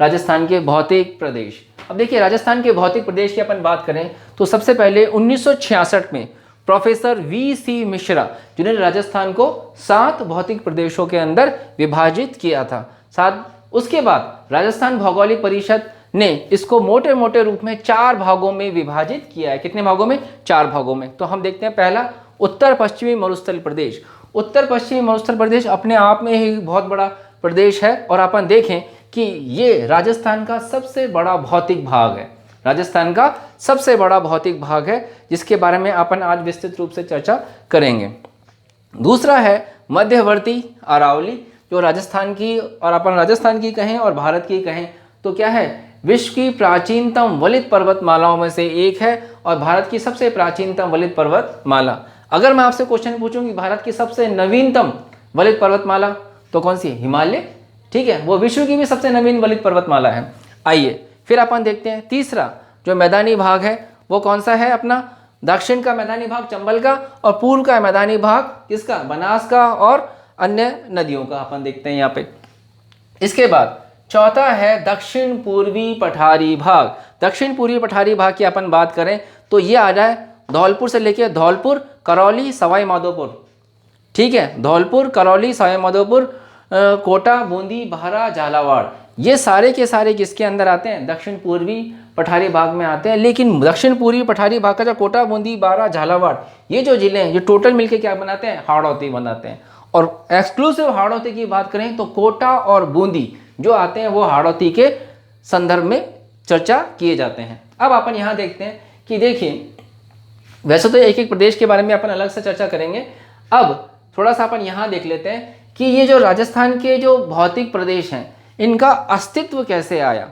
राजस्थान के भौतिक प्रदेश। अब देखिए राजस्थान के भौतिक प्रदेश की अपन बात करें तो सबसे पहले 1966 में प्रोफेसर वी.सी. मिश्रा जिन्होंने राजस्थान को 7 भौतिक प्रदेशों के अंदर विभाजित किया था। साथ उसके बाद राजस्थान भौगोलिक परिषद ने इसको मोटे मोटे रूप में 4 भागों में विभाजित किया है। कितने भागों में? 4 भागों में। तो हम देखते हैं पहला उत्तर पश्चिमी मरुस्थल प्रदेश। उत्तर पश्चिमी मरुस्थल प्रदेश अपने आप में ही बहुत बड़ा प्रदेश है और अपन देखें कि ये राजस्थान का सबसे बड़ा भौतिक भाग है। राजस्थान का सबसे बड़ा भौतिक भाग है जिसके बारे में अपन आज विस्तृत रूप से चर्चा करेंगे। दूसरा है मध्यवर्ती अरावली, जो राजस्थान की, और अपन राजस्थान की कहें और भारत की कहें तो क्या है, विश्व की प्राचीनतम वलित पर्वतमालाओं में से एक है और भारत की सबसे प्राचीनतम वलित पर्वतमाला। अगर मैं आपसे क्वेश्चन पूछूं कि भारत की सबसे नवीनतम वलित पर्वतमाला तो कौन सी है? हिमालय। ठीक है, वो विश्व की भी सबसे नवीन वलित पर्वतमाला है। आइए फिर अपन देखते हैं तीसरा जो मैदानी भाग है वो कौन सा है अपना? दक्षिण का मैदानी भाग चंबल का और पूर्व का मैदानी भाग किसका? बनास का और अन्य नदियों का। अपन देखते हैं यहाँ पे। इसके बाद चौथा है दक्षिण पूर्वी पठारी भाग। दक्षिण पूर्वी पठारी भाग की अपन बात करें तो ये आ जाए धौलपुर से लेकर धौलपुर, करौली, सवाई माधोपुर। ठीक है, धौलपुर, करौली, सवाई माधोपुर, कोटा, बूंदी, भारा, झालावाड़, ये सारे के सारे किसके अंदर आते हैं? दक्षिण पूर्वी पठारी भाग में आते हैं। लेकिन दक्षिण पूर्वी पठारी भाग का जो कोटा, बूंदी, बारा, झालावाड़, ये जो जिले हैं ये टोटल मिलके क्या बनाते हैं? हाड़ौती बनाते हैं। और एक्सक्लूसिव हाड़ौती की बात करें तो कोटा और बूंदी जो आते हैं वो हाड़ौती के संदर्भ में चर्चा किए जाते हैं। अब अपन यहाँ देखते हैं कि देखिए वैसे तो एक एक प्रदेश के बारे में अपन अलग से चर्चा करेंगे। अब थोड़ा सा अपन यहाँ देख लेते हैं कि ये जो राजस्थान के जो भौतिक प्रदेश हैं इनका अस्तित्व कैसे आया।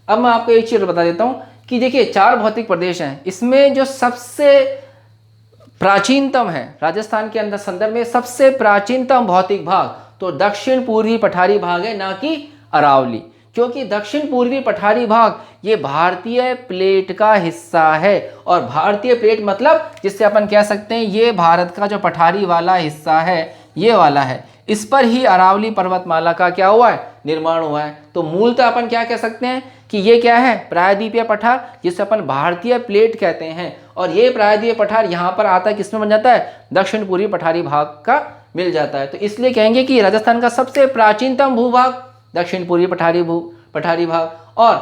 अब मैं आपको एक चीज़ बता देता हूँ कि देखिए 4 भौतिक प्रदेश हैं, इसमें जो सबसे प्राचीनतम है राजस्थान के अंदर संदर्भ में सबसे प्राचीनतम भौतिक भाग तो दक्षिण पूर्वी पठारी भाग है, ना कि अरावली। क्योंकि दक्षिण पूर्वी पठारी भाग ये भारतीय प्लेट का हिस्सा है और भारतीय प्लेट मतलब जिससे अपन कह सकते हैं ये भारत का जो पठारी वाला हिस्सा है ये वाला है, इस पर ही अरावली पर्वतमाला का क्या हुआ है? निर्माण हुआ है। तो मूलतः अपन क्या कह सकते हैं कि ये क्या है? प्रायद्वीपीय पठार, जिसे अपन भारतीय प्लेट कहते हैं। और ये प्रायद्वीपीय पठार यहाँ पर आता है, किसमें बन जाता है? दक्षिण पूर्वी पठारी भाग का मिल जाता है। तो इसलिए कहेंगे कि राजस्थान का सबसे प्राचीनतम भूभाग दक्षिण पूर्वी पठारी भाग और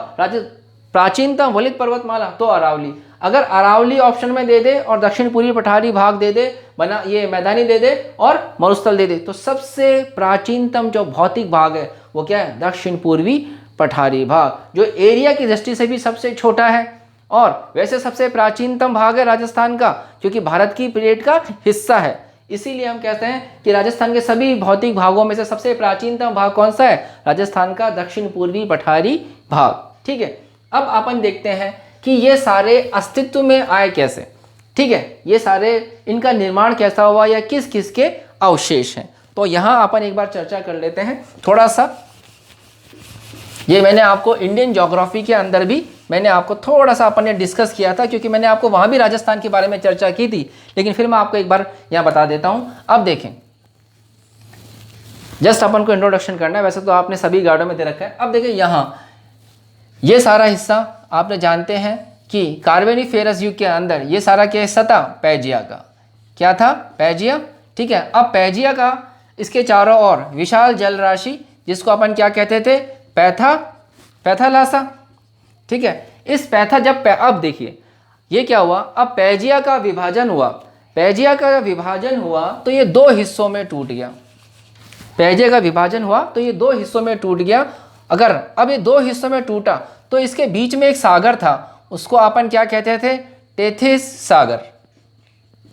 प्राचीनतम वलित पर्वतमाला तो अरावली। अगर अरावली ऑप्शन में दे दे और दक्षिण पूर्वी पठारी भाग दे दे, बना ये मैदानी दे दे और मरुस्थल दे दे, तो सबसे प्राचीनतम जो भौतिक भाग है वो क्या है? दक्षिण पूर्वी पठारी भाग, जो एरिया की दृष्टि से भी सबसे छोटा है और वैसे सबसे प्राचीनतम भाग है राजस्थान का, क्योंकि भारत की प्लेट का हिस्सा है। इसीलिए हम कहते हैं कि राजस्थान के सभी भौतिक भागों में से सबसे प्राचीनतम भाग कौन सा है? राजस्थान का दक्षिण पूर्वी पठारी भाग। ठीक है, अब अपन देखते हैं कि ये सारे अस्तित्व में आए कैसे। ठीक है, ये सारे इनका निर्माण कैसा हुआ या किस किस के अवशेष हैं, तो यहाँ अपन एक बार चर्चा कर लेते हैं थोड़ा सा। ये मैंने आपको इंडियन ज्योग्राफी के अंदर भी मैंने आपको थोड़ा सा अपन ने डिस्कस किया था, क्योंकि मैंने आपको वहाँ भी राजस्थान के बारे में चर्चा की थी, लेकिन फिर मैं आपको एक बार यहाँ बता देता हूँ। अब देखें, जस्ट अपन को इंट्रोडक्शन करना है, वैसे तो आपने सभी गाइडों में दे रखा है। अब देखिए यहाँ ये सारा हिस्सा आपने जानते हैं कि कार्बोनिफेरस युग के अंदर ये सारा क्या हिस्सा था? पैजिया का। क्या था? पैजिया। ठीक है, अब पैजिया का इसके चारों ओर विशाल जल राशि जिसको अपन क्या कहते थे? पैथालासा। ठीक है, इस पैथा जब अब देखिए ये क्या हुआ, अब पैजिया का विभाजन हुआ। पैजिया का विभाजन हुआ तो ये 2 हिस्सों में टूट गया। पैजिया का विभाजन हुआ तो ये 2 हिस्सों में टूट गया। अगर अब ये 2 हिस्सों में टूटा तो इसके बीच में एक सागर था, उसको अपन क्या कहते थे? टेथिस सागर।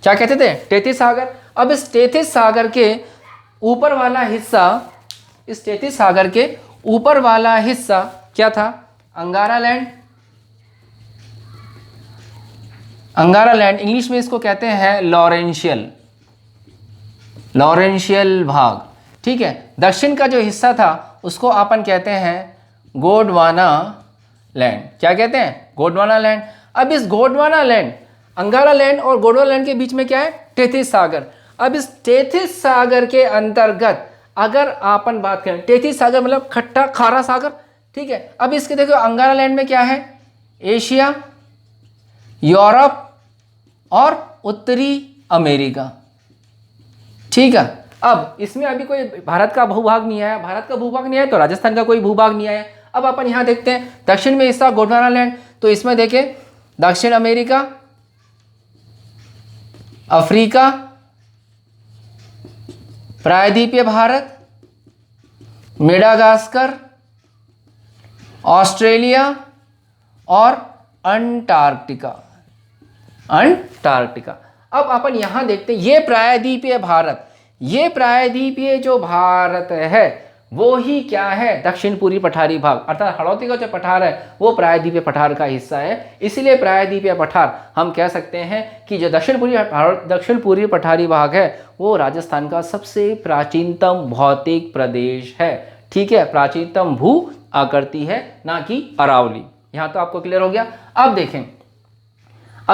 क्या कहते थे? टेथिस सागर। अब इस टेथिस सागर के ऊपर वाला हिस्सा, इस टेथिस सागर के ऊपर वाला हिस्सा क्या था? अंगारा लैंड। अंगारा लैंड इंग्लिश में इसको कहते हैं लॉरेंशियल भाग। ठीक है, दक्षिण का जो हिस्सा था उसको अपन कहते हैं गोंडवाना लैंड। क्या कहते हैं? गोंडवाना लैंड। अब इस गोंडवाना लैंड, अंगारा लैंड और गोंडवाना लैंड के बीच में क्या है? टेथिस सागर। अब इस टेथिस सागर के अंतर्गत अगर आपन बात करें, टेथिस सागर मतलब खट्टा खारा सागर, ठीक है। अब इसके देखो अंगारा लैंड में क्या है, एशिया, यूरोप और उत्तरी अमेरिका, ठीक है। अब इसमें अभी कोई भारत का भूभाग नहीं आया, भारत का भूभाग नहीं आया तो राजस्थान का कोई भूभाग नहीं आया। अब अपन यहाँ देखते हैं दक्षिण में हिस्सा गोंडवाना लैंड, तो इसमें देखें दक्षिण अमेरिका, अफ्रीका, प्रायद्वीपीय भारत, मेडागास्कर, ऑस्ट्रेलिया और अंटार्कटिका। अंटार्कटिका। अब अपन यहां देखते हैं ये प्रायद्वीपीय भारत, ये प्रायद्वीपीय जो भारत है वो ही क्या है, दक्षिण पूर्वी पठारी भाग, अर्थात हाड़ौती का जो पठार है वो प्रायद्वीपीय पठार का हिस्सा है। इसलिए प्रायद्वीपीय पठार हम कह सकते हैं कि जो दक्षिण पूर्वी पठारी भाग है वो राजस्थान का सबसे प्राचीनतम भौतिक प्रदेश है, ठीक है। प्राचीनतम भू आकृति है, ना कि अरावली। यहां तो आपको क्लियर हो गया। अब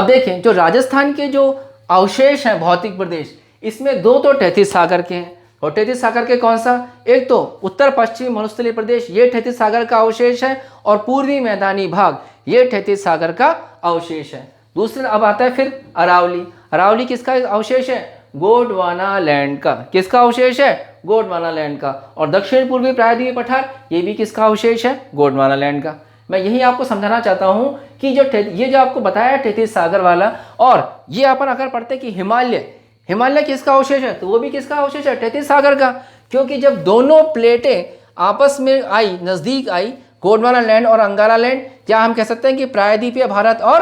देखें जो राजस्थान के जो अवशेष हैं भौतिक प्रदेश, इसमें दो तो तैतीस सागर के हैं। और तैतीस सागर के कौन सा, एक तो उत्तर पश्चिमी मरुस्थलीय प्रदेश, ये तैतीस सागर का अवशेष है, और पूर्वी मैदानी भाग ये तैतीस सागर का अवशेष है। दूसरा अब आता है फिर अरावली। अरावली किसका अवशेष है, गोंडवाना लैंड का। किसका अवशेष है, गोंडवाना लैंड का। और दक्षिण पूर्वी प्रायद्वीपीय पठार ये भी किसका अवशेष है, गोंडवाना लैंड का। मैं यही आपको समझाना चाहता हूं कि ये जो आपको बताया तैतीस सागर वाला, और ये अपन अगर पढ़ते कि हिमालय किसका अवशेष है, तो वो भी किसका अवशेष है, तैतीस सागर का। क्योंकि जब दोनों प्लेटें आपस में आई, नजदीक आई, गोंडवाना लैंड और अंगारा लैंड, या हम कह सकते हैं कि प्रायद्वीपीय भारत और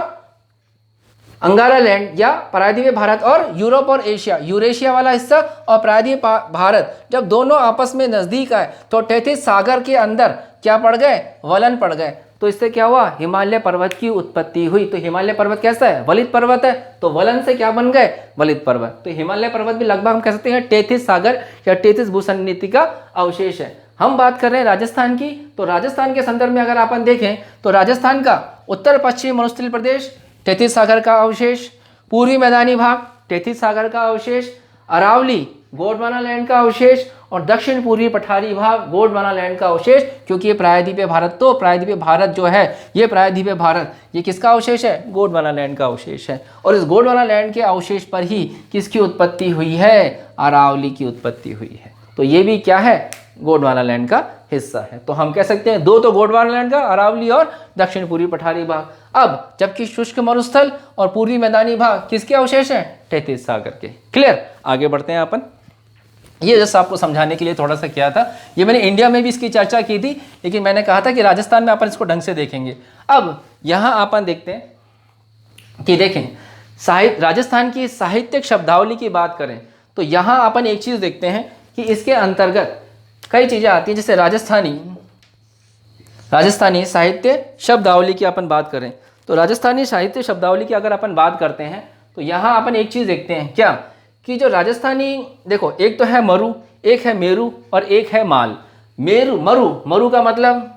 अंगारा लैंड, या प्रायद्वीपीय भारत और यूरोप और एशिया, यूरेशिया वाला हिस्सा और प्रायद्वीपीय भारत, जब दोनों आपस में नजदीक आए तो तैतीस सागर के अंदर क्या पड़ गए, वलन पड़ गए। तो इससे क्या हुआ, हिमालय पर्वत की उत्पत्ति हुई। तो हिमालय पर्वत कैसा है, वलित पर्वत है, तो वलन से क्या बन गए, वलित पर्वत। तो हिमालय पर्वत भी लगभग हम कह सकते हैं तैतीस सागर या तैतीस भूसंनीति का अवशेष है। हम बात कर रहे हैं राजस्थान की, तो राजस्थान के संदर्भ में अगर अपन देखें तो राजस्थान का उत्तर पश्चिमी मरुस्थलीय प्रदेश तैतीस सागर का अवशेष, पूर्वी मैदानी भाग तैतीस सागर का अवशेष, अरावली गोंडवाना लैंड का अवशेष, और दक्षिण पूर्वी पठारी भाग गोंडवाना लैंड का अवशेष। क्योंकि ये प्रायद्वीपीय भारत, तो प्रायद्वीपीय भारत जो है ये प्रायद्वीपीय भारत ये किसका अवशेष है, गोंडवाना लैंड का अवशेष है। और इस गोंडवाना लैंड के अवशेष पर ही किसकी उत्पत्ति हुई है, अरावली की उत्पत्ति हुई है। तो ये भी क्या है, गोंडवाना लैंड का हिस्सा है। तो हम कह सकते हैं दो तो गोंडवाना लैंड का, अरावली और दक्षिण पूर्वी पठारी भाग। अब जबकि शुष्क मरुस्थल और पूर्वी मैदानी भाग किसके अवशेष हैं, तैतीस सागर के। क्लियर, आगे बढ़ते हैं अपन। ये जैसा आपको समझाने के लिए थोड़ा सा किया था, ये मैंने इंडिया में भी इसकी चर्चा की थी, लेकिन मैंने कहा था कि राजस्थान में अपन इसको ढंग से देखेंगे। अब यहाँ अपन देखते हैं कि देखें राजस्थान की साहित्यिक शब्दावली की बात करें तो यहाँ अपन एक चीज़ देखते हैं कि इसके अंतर्गत कई चीज़ें आती हैं। जैसे राजस्थानी साहित्य शब्दावली की अपन बात करें तो राजस्थानी साहित्य शब्दावली की अगर अपन बात करते हैं तो यहाँ अपन एक चीज़ देखते हैं क्या, कि जो राजस्थानी, देखो एक तो है मरु, एक है मेरू और एक है माल। मरु का मतलब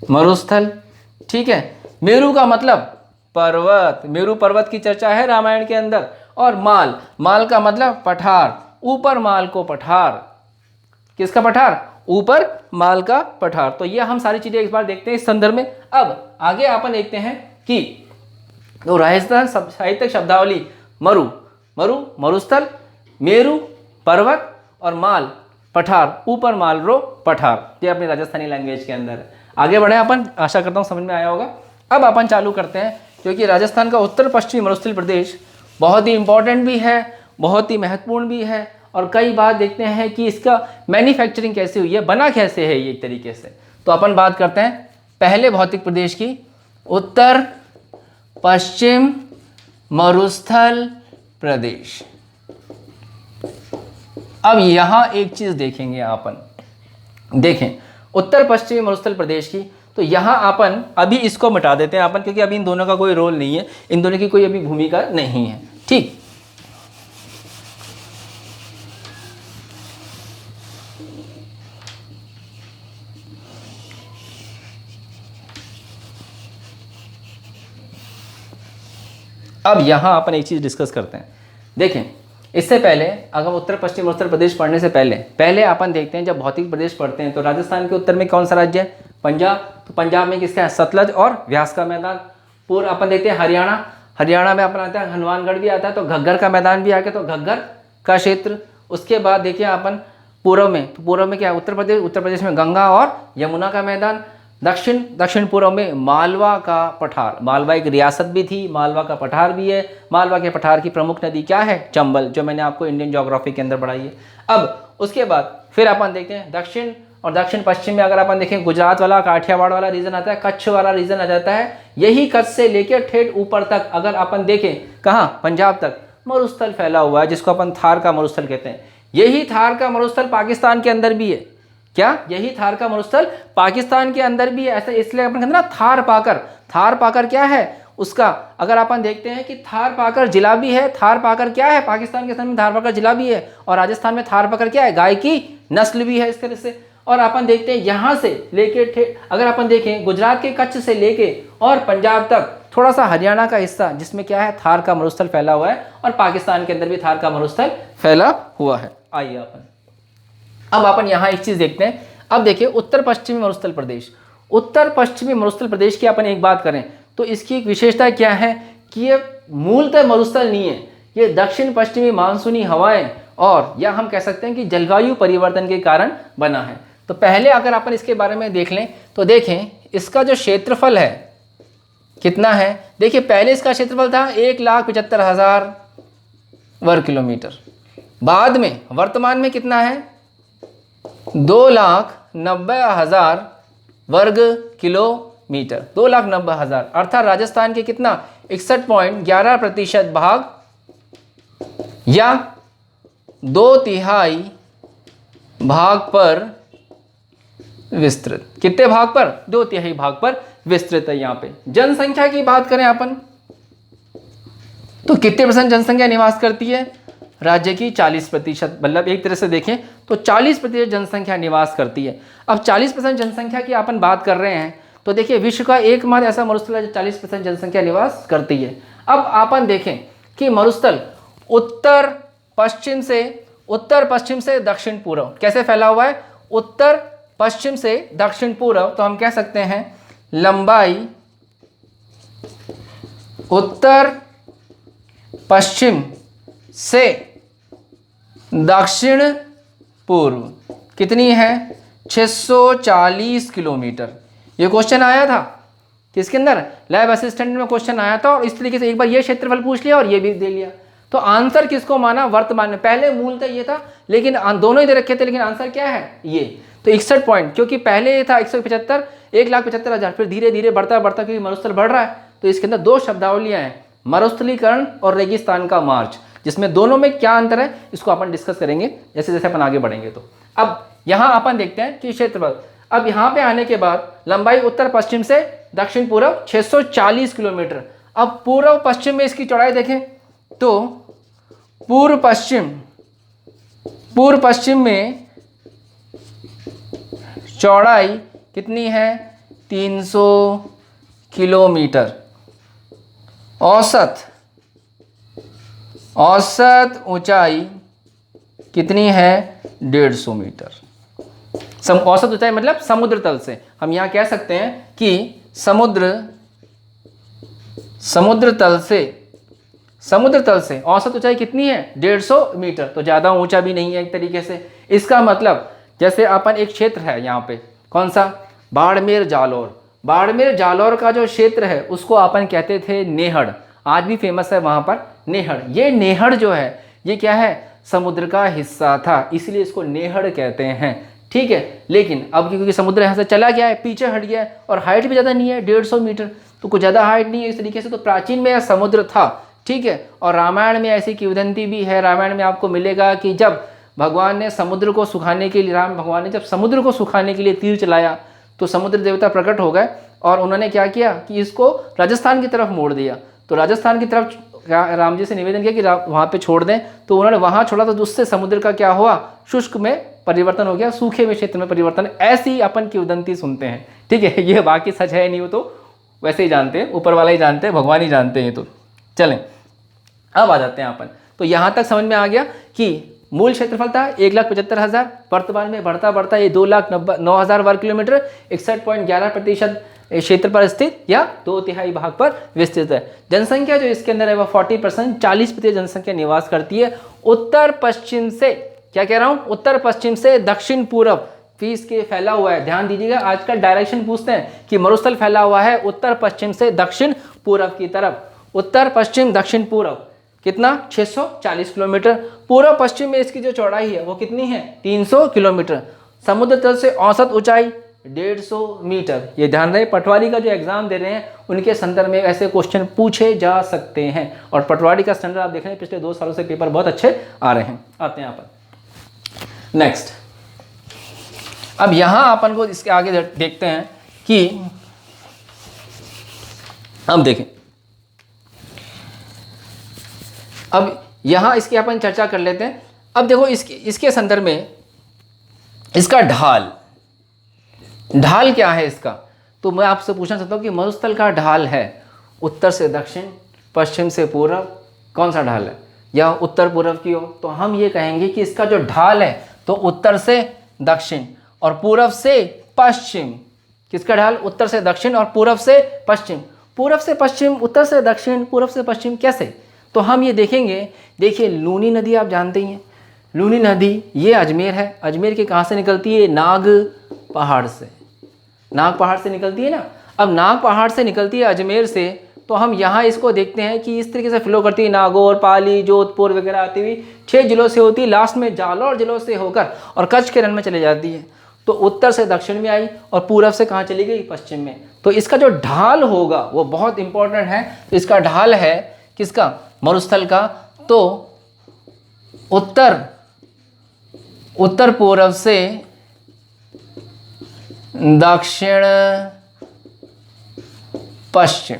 मरुस्थल, ठीक है। मेरू का मतलब पर्वत, मेरू पर्वत की चर्चा है रामायण के अंदर। और माल का मतलब पठार, ऊपर माल को पठार, किसका पठार, ऊपर माल का पठार। तो ये हम सारी चीजें एक बार देखते हैं इस संदर्भ में। अब आगे अपन देखते हैं कि तो राजस्थान साहित्यिक शब्दावली मरुस्थल, मेरू पर्वत और माल पठार, ऊपर माल रो पठार, ये अपनी राजस्थानी लैंग्वेज के अंदर है। आगे बढ़े अपन, आशा करता हूँ समझ में आया होगा। अब अपन चालू करते हैं, क्योंकि राजस्थान का उत्तर पश्चिमी मरुस्थलीय प्रदेश बहुत ही इंपॉर्टेंट भी है, बहुत ही महत्वपूर्ण भी है, और कई बार देखते हैं कि इसका मैन्युफैक्चरिंग कैसे हुई है, बना कैसे है ये एक तरीके से। तो अपन बात करते हैं पहले भौतिक प्रदेश की, उत्तर पश्चिम मरुस्थल प्रदेश। अब यहां एक चीज देखेंगे अपन, देखें उत्तर पश्चिमी मरुस्थल प्रदेश की, तो यहां अपन अभी इसको मिटा देते हैं अपन, क्योंकि अभी इन दोनों का कोई रोल नहीं है, इन दोनों की कोई अभी भूमिका नहीं है, ठीक। अब यहां अपन एक चीज डिस्कस करते हैं। देखें इससे पहले अगर उत्तर पश्चिम उत्तर प्रदेश पढ़ने से पहले अपन देखते हैं, जब भौतिक प्रदेश पढ़ते हैं तो राजस्थान के उत्तर में कौन सा राज्य है? पंजाब। तो पंजाब में किसका है? सतलज और व्यास का मैदान। पूर्व अपन देखते हैं हरियाणा में अपन आता है हनुमानगढ़ भी आता है, तो घग्गर का मैदान भी आ गया, तो घग्गर का क्षेत्र। उसके बाद देखिए अपन पूर्व में क्या है? उत्तर प्रदेश में गंगा और यमुना का मैदान। दक्षिण पूर्व में मालवा का पठार, मालवा एक रियासत भी थी, मालवा का पठार भी है। मालवा के पठार की प्रमुख नदी क्या है? चंबल, जो मैंने आपको इंडियन ज्योग्राफी के अंदर पढ़ाई है। अब उसके बाद फिर अपन देखते हैं दक्षिण और दक्षिण पश्चिम में अगर अपन देखें गुजरात वाला, काठियावाड़ वाला रीजन आता है, कच्छ वाला रीजन आ जाता है। यही कच्छ से लेकर ठेठ ऊपर तक अगर अपन देखें, कहाँ? पंजाब तक मरुस्थल फैला हुआ है, जिसको अपन थार का मरुस्थल कहते हैं। यही थार का मरुस्थल पाकिस्तान के अंदर भी है। क्या? यही थार का मरुस्थल पाकिस्तान के अंदर भी है। ऐसा इसलिए अपन कहते हैं ना थार पाकर क्या है उसका? अगर अपन देखते हैं कि थार पाकर जिला भी है। थार पाकर क्या है? पाकिस्तान के में थार पाकर जिला भी है, और राजस्थान में थार पाकर क्या है? गाय की नस्ल भी है इस तरह से। और अपन देखते हैं यहाँ से लेके अगर अपन देखें गुजरात के कच्छ से लेके और पंजाब तक थोड़ा सा हरियाणा का हिस्सा, जिसमें क्या है? थार का मरुस्थल फैला हुआ है, और पाकिस्तान के अंदर भी थार का मरुस्थल फैला हुआ है। आइए अब अपन यहाँ एक चीज देखते हैं। अब देखिए उत्तर पश्चिमी मरुस्थल प्रदेश की अपन एक बात करें तो इसकी एक विशेषता क्या है कि ये मूलतः मरुस्थल नहीं है, ये दक्षिण पश्चिमी मानसूनी हवाएं और या हम कह सकते हैं कि जलवायु परिवर्तन के कारण बना है। तो पहले अगर अपन इसके बारे में देख लें तो देखें इसका जो क्षेत्रफल है कितना है। देखिए पहले इसका क्षेत्रफल था 1,75,000 वर्ग किलोमीटर, बाद में वर्तमान में कितना है? 2,90,000 वर्ग किलोमीटर, 2,90,000। अर्थात राजस्थान के कितना? 61.11% भाग या 2/3 भाग पर विस्तृत। कितने भाग पर? 2/3 भाग पर विस्तृत है। यहाँ पे जनसंख्या की बात करें अपन तो कितने % जनसंख्या निवास करती है? राज्य की 40%, मतलब एक तरह से देखें तो 40% जनसंख्या निवास करती है। अब 40% जनसंख्या की अपन बात कर रहे हैं तो देखिए विश्व का एकमात्र ऐसा मरुस्थल है जो 40% जनसंख्या निवास करती है। अब अपन देखें कि मरुस्थल उत्तर पश्चिम से दक्षिण पूर्व कैसे फैला हुआ है? उत्तर पश्चिम से दक्षिण पूर्व, तो हम कह सकते हैं लंबाई उत्तर पश्चिम से दक्षिण पूर्व कितनी है? 640 किलोमीटर। ये क्वेश्चन आया था किसके अंदर? लैब असिस्टेंट में क्वेश्चन आया था, और इस तरीके से एक बार ये क्षेत्रफल पूछ लिया और ये भी दे लिया। तो आंसर किसको माना? वर्तमान में। पहले मूलतः ये था, लेकिन दोनों ही दे रखे थे, लेकिन आंसर क्या है? ये। तो 61 पॉइंट, क्योंकि पहले ये था 1,75,000, फिर धीरे धीरे बढ़ता क्योंकि मरुस्थल बढ़ रहा है, तो इसके अंदर दो शब्दावलियां हैं, मरुस्थलीकरण और रेगिस्तान का मार्च, जिसमें दोनों में क्या अंतर है इसको अपन डिस्कस करेंगे जैसे जैसे अपन आगे बढ़ेंगे। तो अब यहाँ अपन देखते हैं कि क्षेत्रफल, अब यहाँ पे आने के बाद लंबाई उत्तर पश्चिम से दक्षिण पूर्व 640 किलोमीटर। अब पूर्व पश्चिम में इसकी चौड़ाई देखें तो पूर्व पश्चिम में चौड़ाई कितनी है? 300 किलोमीटर। औसत ऊंचाई कितनी है? 150 मीटर। औसत ऊंचाई मतलब समुद्र तल से, हम यहां कह सकते हैं कि समुद्र तल से औसत ऊंचाई कितनी है? 150 मीटर। तो ज्यादा ऊंचा भी नहीं है एक तरीके से। इसका मतलब जैसे अपन एक क्षेत्र है यहाँ पे, कौन सा? बाड़मेर जालौर का जो क्षेत्र है उसको अपन कहते थे नेहड़, आज भी फेमस है वहां पर नेहड़। ये नेहड़ जो है ये क्या है? समुद्र का हिस्सा था, इसलिए इसको नेहड़ कहते हैं। ठीक है, लेकिन अब क्योंकि समुद्र यहाँ से चला गया है, पीछे हट गया है, और हाइट भी ज़्यादा नहीं है, 150 मीटर, तो कुछ ज़्यादा हाइट नहीं है इस तरीके से। तो प्राचीन में यह समुद्र था। ठीक है, और रामायण में ऐसी किंवदंती भी है। रामायण में आपको मिलेगा कि जब भगवान ने समुद्र को सुखाने के लिए, राम भगवान ने जब समुद्र को सुखाने के लिए तीर चलाया तो समुद्र देवता प्रकट हो गए, और उन्होंने क्या किया कि इसको राजस्थान की तरफ मोड़ दिया। तो राजस्थान की तरफ राम जी से निवेदन किया कि वहाँ पे छोड़ दें, तो उन्होंने वहाँ छोड़ा, तो उससे समुद्र का क्या हुआ? शुष्क में परिवर्तन हो गया, सूखे में क्षेत्र में परिवर्तन। ऐसी अपन की उदंती सुनते हैं। ठीक है, ये बाकी सच है नहीं, वो तो वैसे ही जानते हैं, ऊपर वाला ही जानते हैं, भगवान ही जानते हैं। तो चलें अब आ जाते हैं अपन। तो तो यहाँ तक समझ में आ गया कि मूल क्षेत्रफल था 1,75,000, वर्तमान में बढ़ता बढ़ता ये 2,09,000 वर्ग किलोमीटर 61.11% क्षेत्र पर स्थित या 2/3 भाग पर विस्तृत है। जनसंख्या जो इसके अंदर है वह 40%, 40% जनसंख्या निवास करती है उत्तर पश्चिम से, क्या कह रहा हूँ, उत्तर पश्चिम से दक्षिण पूर्व फीस के फैला हुआ है। ध्यान दीजिएगा, आजकल डायरेक्शन पूछते हैं कि मरुस्थल फैला हुआ है उत्तर पश्चिम से दक्षिण पूर्व की तरफ। उत्तर पश्चिम दक्षिण पूर्व कितना, 640 किलोमीटर। पूर्व पश्चिम में इसकी जो चौड़ाई है वो कितनी है, 300 किलोमीटर। समुद्र तल से औसत ऊंचाई 150 मीटर। ये ध्यान रहे, पटवारी का जो एग्जाम दे रहे हैं उनके संदर्भ में ऐसे क्वेश्चन पूछे जा सकते हैं। और पटवारी का स्टैंडर्ड आप देख रहे हैं, पिछले 2 सालों से पेपर बहुत अच्छे आ रहे हैं। आते हैं यहाँ पर नेक्स्ट। अब यहाँ अपन को इसके आगे देखते हैं कि अब देखें, अब यहाँ इसकी अपन चर्चा कर लेते हैं। अब देखो इसके संदर्भ में इसका ढाल क्या है इसका, तो मैं आपसे पूछना चाहता हूँ कि मरुस्थल का ढाल है उत्तर से दक्षिण, पश्चिम से पूर्व, कौन सा ढाल है, या उत्तर पूर्व की ओर। तो हम ये कहेंगे कि इसका जो ढाल है तो उत्तर से दक्षिण और पूर्व से पश्चिम। किसका ढाल, उत्तर से दक्षिण और पूर्व से पश्चिम। पूर्व से पश्चिम, उत्तर से दक्षिण, पूर्व से पश्चिम कैसे, तो हम ये देखेंगे। देखिए लूनी नदी आप जानते ही हैं, लूनी नदी ये अजमेर है। अजमेर के कहाँ से निकलती है, नाग पहाड़ से, नाग पहाड़ से निकलती है ना। अब नाग पहाड़ से निकलती है अजमेर से, तो हम यहाँ इसको देखते हैं कि इस तरीके से फ्लो करती है, नागौर, पाली, जोधपुर वगैरह आती हुई 6 जिलों से होती है, लास्ट में जालौर जिलों से होकर और कच्छ के रण में चली जाती है। तो उत्तर से दक्षिण में आई और पूर्व से कहाँ चली गई, पश्चिम में। तो इसका जो ढाल होगा वो बहुत इंपॉर्टेंट है। तो इसका ढाल है किसका, मरुस्थल का, तो उत्तर पूर्व से दक्षिण पश्चिम।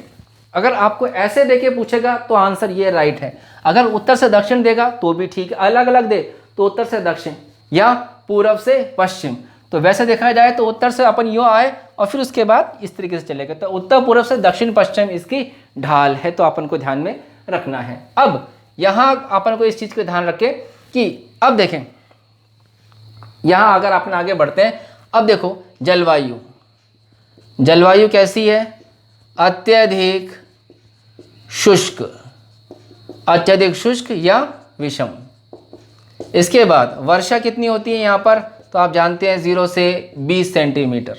अगर आपको ऐसे देके पूछेगा तो आंसर ये राइट है। अगर उत्तर से दक्षिण देगा तो भी ठीक है, अलग अलग दे तो उत्तर से दक्षिण या पूर्व से पश्चिम। तो वैसे देखा जाए तो उत्तर से अपन यूँ आए और फिर उसके बाद इस तरीके से चलेगा। तो उत्तर पूर्व से दक्षिण पश्चिम इसकी ढाल है, तो अपन को ध्यान में रखना है। अब यहाँ अपन को इस चीज़ का ध्यान रखें कि अब देखें, यहाँ अगर अपन आगे बढ़ते हैं, अब देखो जलवायु कैसी है, अत्यधिक शुष्क या विषम। इसके बाद वर्षा कितनी होती है यहाँ पर, तो आप जानते हैं 0 से 20 सेंटीमीटर,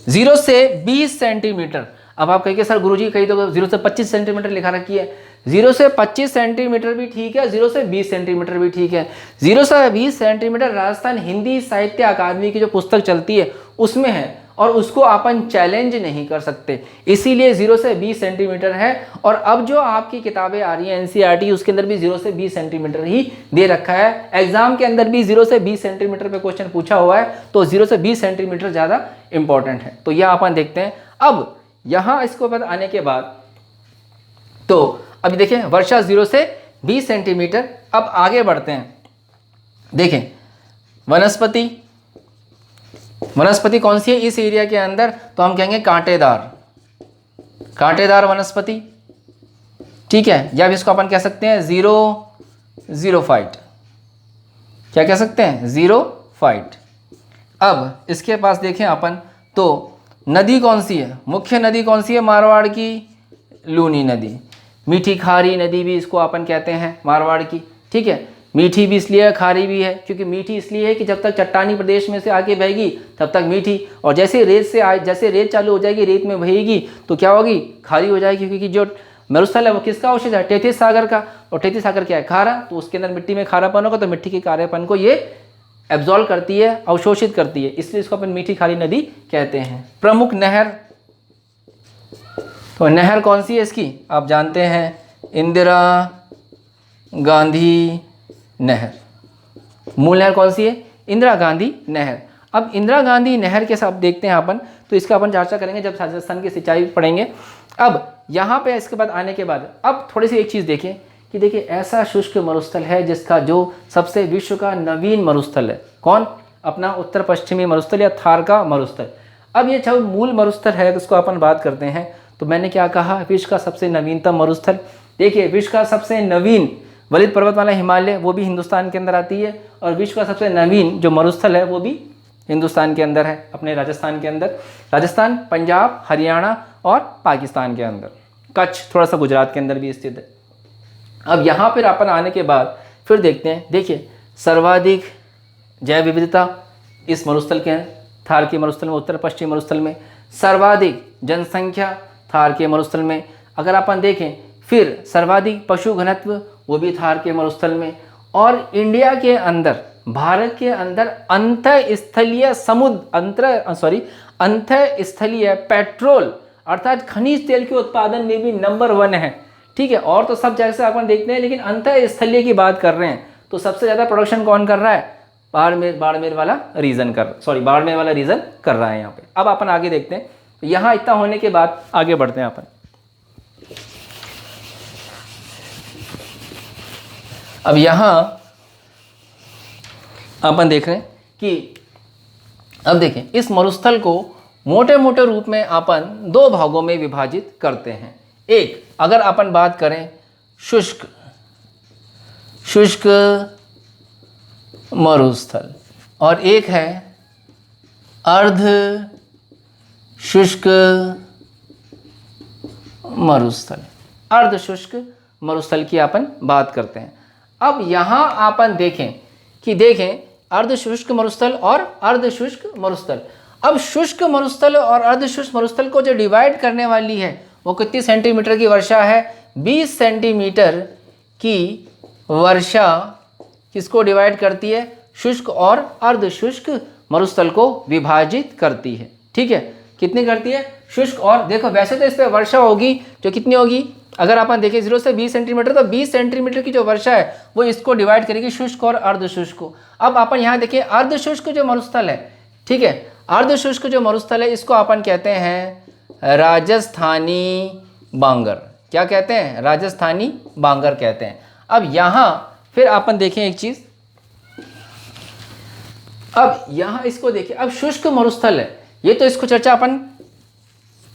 0 से 20 सेंटीमीटर। अब आप कहेंगे सर गुरुजी कहीं तो 0 से 25 सेंटीमीटर लिखा रखी है। 0 से 25 सेंटीमीटर भी ठीक है, 0 से 20 सेंटीमीटर भी ठीक है। 0 से 20 सेंटीमीटर राजस्थान हिंदी साहित्य अकादमी की जो पुस्तक चलती है उसमें है, और उसको अपन चैलेंज नहीं कर सकते, इसीलिए 0 से 20 सेंटीमीटर है। और अब जो आपकी किताबें आ रही हैं एनसीईआरटी, उसके अंदर भी 0 से 20 सेंटीमीटर ही दे रखा है। एग्जाम के अंदर भी 0 से 20 सेंटीमीटर पे क्वेश्चन पूछा हुआ है, तो 0 से 20 सेंटीमीटर ज़्यादा इंपॉर्टेंट है। तो यह अपन देखते हैं। अब यहाँ इसको बाद आने के बाद तो अभी देखें वर्षा 0 से 20 सेंटीमीटर। अब आगे बढ़ते हैं, देखें वनस्पति कौन सी है इस एरिया के अंदर, तो हम कहेंगे कांटेदार वनस्पति, ठीक है। या इसको अपन कह सकते हैं ज़ीरोफाइट, क्या कह सकते हैं, ज़ीरोफाइट। अब इसके पास देखें अपन तो नदी कौन सी है, मुख्य नदी कौन सी है मारवाड़ की, लूनी नदी। मीठी खारी नदी भी इसको अपन कहते हैं मारवाड़ की, ठीक है। मीठी भी इसलिए है, खारी भी है, क्योंकि मीठी इसलिए है कि जब तक चट्टानी प्रदेश में से आके बहेगी तब तक मीठी, और जैसे रेत चालू हो जाएगी, रेत में बहेगी तो क्या होगी, खारी हो जाएगी। क्योंकि जो मरुस्थल है वो किसका अवशेष है, टेथिस सागर का, और टेथिस सागर क्या है, खारा। तो उसके अंदर मिट्टी में खारापन होगा, तो मिट्टी के खारेपन को ये एब्जॉर्ब करती है, अवशोषित करती है, इसलिए इसको अपन मीठी खारी नदी कहते हैं। प्रमुख नहर, तो नहर कौन सी है इसकी, आप जानते हैं इंदिरा गांधी नहर। मूल नहर कौन सी है, इंदिरा गांधी नहर। अब इंदिरा गांधी नहर के साथ देखते हैं अपन, तो इसका अपन चर्चा करेंगे जब राजस्थान की सिंचाई पढ़ेंगे। अब यहाँ पे इसके बाद आने के बाद अब थोड़ी सी एक चीज़ देखें कि देखिए ऐसा शुष्क मरुस्थल है जिसका जो सबसे विश्व का नवीन मरुस्थल है, कौन, अपना उत्तर पश्चिमी मरुस्थल या थार का मरुस्थल। अब ये जो मूल मरुस्थल है उसको अपन बात करते हैं, तो मैंने क्या कहा, विश्व का सबसे नवीनतम मरुस्थल। देखिए विश्व का सबसे नवीन वलित पर्वतमाला हिमालय वो भी हिंदुस्तान के अंदर आती है, और विश्व का सबसे नवीन जो मरुस्थल है वो भी हिंदुस्तान के अंदर है, अपने राजस्थान के अंदर। राजस्थान, पंजाब, हरियाणा और पाकिस्तान के अंदर। कच्छ थोड़ा सा गुजरात के अंदर भी स्थित है। अब यहाँ पर अपन आने के बाद फिर देखते हैं, देखिए सर्वाधिक जैव विविधता इस मरुस्थल के हैं, थार के मरुस्थल में, उत्तर पश्चिम मरुस्थल में। सर्वाधिक जनसंख्या थार के मरुस्थल में। अगर अपन देखें फिर सर्वाधिक पशु घनत्व वो भी थार के मरुस्थल में। और इंडिया के अंदर, भारत के अंदर अंतःस्थलीय अंतःस्थलीय पेट्रोल अर्थात खनिज तेल के उत्पादन में भी नंबर 1 है। ठीक है, और तो सब जैसे अपन देखते हैं, लेकिन अंतःस्थलीय की बात कर रहे हैं तो सबसे ज़्यादा प्रोडक्शन कौन कर रहा है? बाड़मेर वाला रीजन कर रहा है यहाँ पे। अब अपन आगे देखते हैं, यहाँ इतना होने के बाद आगे बढ़ते हैं अपन। अब यहाँ अपन देख रहे हैं कि अब देखें इस मरुस्थल को मोटे मोटे रूप में अपन 2 भागों में विभाजित करते हैं। एक, अगर अपन बात करें शुष्क मरुस्थल, और एक है अर्ध शुष्क मरुस्थल। अर्ध शुष्क मरुस्थल की अपन बात करते हैं। अब यहाँ अपन देखें अर्ध शुष्क मरुस्थल और अर्ध शुष्क मरुस्थल। अब शुष्क मरुस्थल और अर्ध शुष्क मरुस्थल को जो डिवाइड करने वाली है वो कितनी सेंटीमीटर की वर्षा है? 20 सेंटीमीटर की वर्षा किसको डिवाइड करती है? शुष्क और अर्ध शुष्क मरुस्थल को विभाजित करती है। ठीक है, कितनी करती है? शुष्क और, देखो वैसे तो इस पर वर्षा होगी जो कितनी होगी, अगर अपन देखें 0 से 20 सेंटीमीटर, तो 20 सेंटीमीटर की जो वर्षा है वो इसको डिवाइड करेगी शुष्क और अर्ध शुष्क को। अब अपन यहाँ देखिए अर्ध शुष्क जो मरुस्थल है, ठीक है, अर्ध शुष्क जो मरुस्थल है इसको अपन कहते हैं राजस्थानी बांगर। क्या कहते हैं? राजस्थानी बांगर कहते हैं। अब यहाँ फिर अपन देखें एक चीज़, अब यहाँ इसको देखिए, अब शुष्क मरुस्थल है, ये तो इसको चर्चा अपन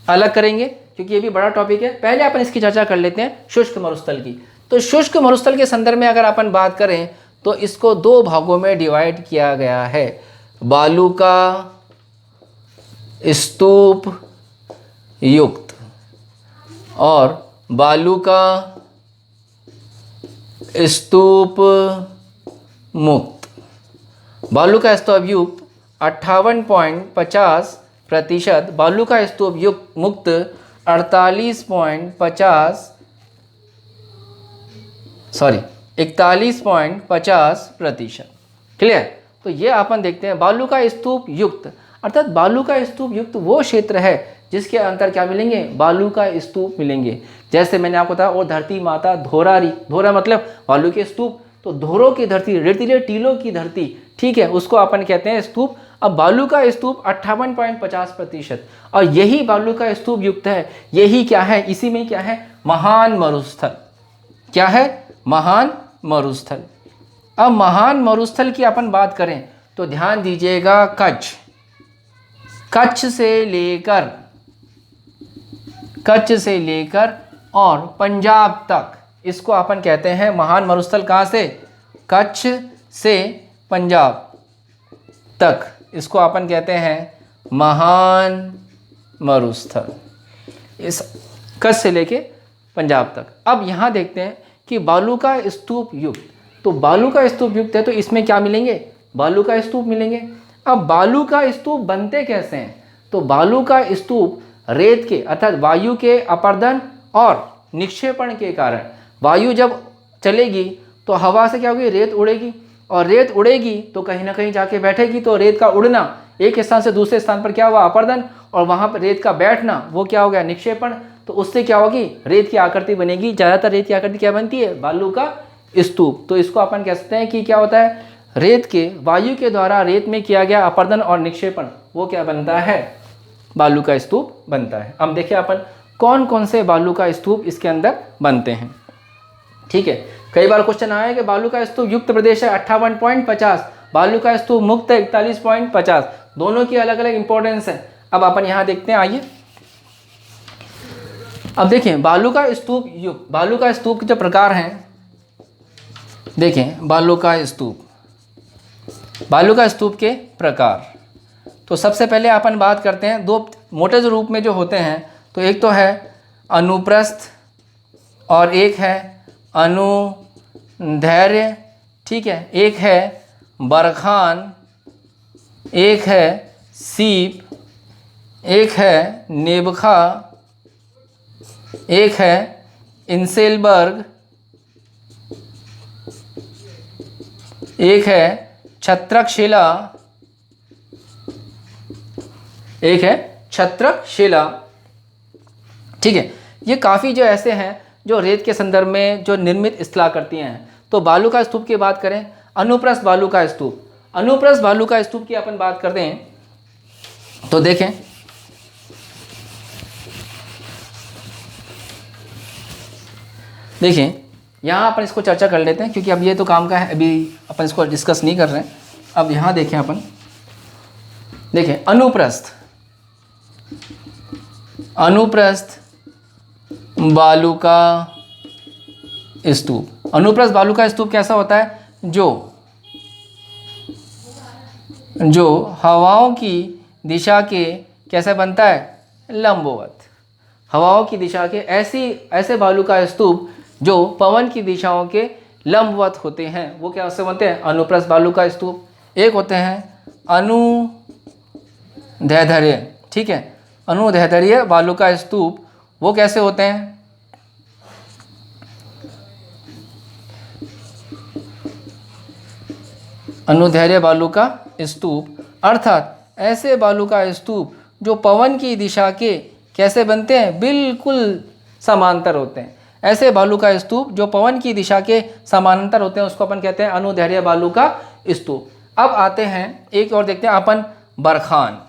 अलग करेंगे क्योंकि ये भी बड़ा टॉपिक है। पहले अपन इसकी चर्चा कर लेते हैं शुष्क मरुस्थल की। तो शुष्क मरुस्थल के संदर्भ में अगर अपन बात करें तो इसको 2 भागों में डिवाइड किया गया है, बालू का स्तूप युक्त और बालू का स्तूप मुक्त। बालू का स्तूप युक्त 58.50%, बालू का स्तूप युक्त मुक्त 41.50%। क्लियर? तो ये अपन देखते हैं बालू का स्तूप युक्त, अर्थात बालू का स्तूप युक्त वो क्षेत्र है जिसके अंतर क्या मिलेंगे? बालू का स्तूप मिलेंगे। जैसे मैंने आपको बताया, और धरती माता धोरारी, धोरा मतलब बालू के स्तूप, तो धोरों की धरती, रेतीले टीलों की धरती, ठीक है, उसको अपन कहते हैं स्तूप। अब बालू का स्तूप 58.50%, और यही बालू का स्तूप युक्त है, यही क्या है? इसी में क्या है? महान मरुस्थल। क्या है? महान मरुस्थल। अब महान मरुस्थल की अपन बात करें तो ध्यान दीजिएगा, कच्छ से लेकर और पंजाब तक, इसको अपन कहते हैं महान मरुस्थल। कहाँ से? कच्छ से पंजाब तक, इसको अपन कहते हैं महान मरुस्थल, इस कच्छ से लेके पंजाब तक। अब यहाँ देखते हैं कि बालू का स्तूप युक्त, तो बालू का स्तूप युक्त है तो इसमें क्या मिलेंगे? बालू का स्तूप मिलेंगे। अब बालू का स्तूप बनते कैसे हैं? तो बालू का स्तूप रेत के अर्थात वायु के अपर्दन और निक्षेपण के कारण, वायु जब चलेगी तो हवा से क्या होगी? रेत उड़ेगी, और रेत उड़ेगी तो कहीं ना कहीं जाके बैठेगी, तो रेत का उड़ना, एक स्थान से दूसरे स्थान पर क्या हुआ? अपर्दन, और वहाँ पर रेत का बैठना वो क्या हो गया? निक्षेपण। तो उससे क्या होगी? रेत की आकृति बनेगी। ज़्यादातर रेत की आकृति क्या बनती है? बालू का स्तूप। तो इसको अपन कह सकते हैं कि क्या होता है? रेत के, वायु के द्वारा रेत में किया गया अपर्दन और निक्षेपण, वो क्या बनता है? बालू का स्तूप बनता है। अब देखिए अपन कौन कौन से बालू का स्तूप इसके अंदर बनते हैं। ठीक है, कई बार क्वेश्चन आया है कि बालू का स्तूप युक्त प्रदेश है 58.50, बालू का स्तूप मुक्त है 41.50, दोनों की अलग अलग इंपॉर्टेंस है। अब अपन यहाँ देखते हैं, आइए अब देखें बालू का स्तूप युक्त, बालू का स्तूप के जो प्रकार हैं, देखें बालू का स्तूप, बालू का स्तूप के प्रकार। तो सबसे पहले अपन बात करते हैं दो मोटे रूप में जो होते हैं। तो एक तो है अनुप्रस्थ और एक है अनुदैर्घ्य, ठीक है। एक है बरखान, एक है सीप, एक है नेबखा, एक है इंसेलबर्ग, एक है छत्रकशिला, एक है छत्रकशिला, ठीक है। ये काफ़ी जो ऐसे हैं जो रेत के संदर्भ में जो निर्मित स्थलाकृतियाँ हैं। तो बालू का स्तूप की बात करें, अनुप्रस्थ बालू का स्तूप, अनुप्रस्थ बालू का स्तूप की अपन बात करते हैं तो देखें यहाँ अपन इसको चर्चा कर लेते हैं, क्योंकि अब ये तो काम का है, अभी अपन इसको डिस्कस नहीं कर रहे हैं। अब यहाँ देखें अपन, देखें अनुप्रस्थ, अनुप्रस्थ बालू का स्तूप। अनुप्रस्थ बालू का स्तूप कैसा होता है? जो हवाओं की दिशा के कैसे बनता है? लंबवत। हवाओं की दिशा के ऐसे बालू का स्तूप जो पवन की दिशाओं के लंबवत होते हैं, वो क्या से बनते हैं? अनुप्रस्थ बालू का स्तूप। एक होते हैं अनुदैर्घ्य, ठीक है। अनुदैर्घ्य बालू का स्तूप वो कैसे होते हैं? अनुदैर्घ्य बालू का स्तूप अर्थात ऐसे बालू का स्तूप जो पवन की दिशा के कैसे बनते हैं? बिल्कुल समांतर होते हैं। ऐसे बालू का स्तूप जो पवन की दिशा के समानांतर होते हैं उसको अपन कहते हैं अनुदैर्घ्य बालू का स्तूप। अब आते हैं एक और देखते हैं अपन बरखान।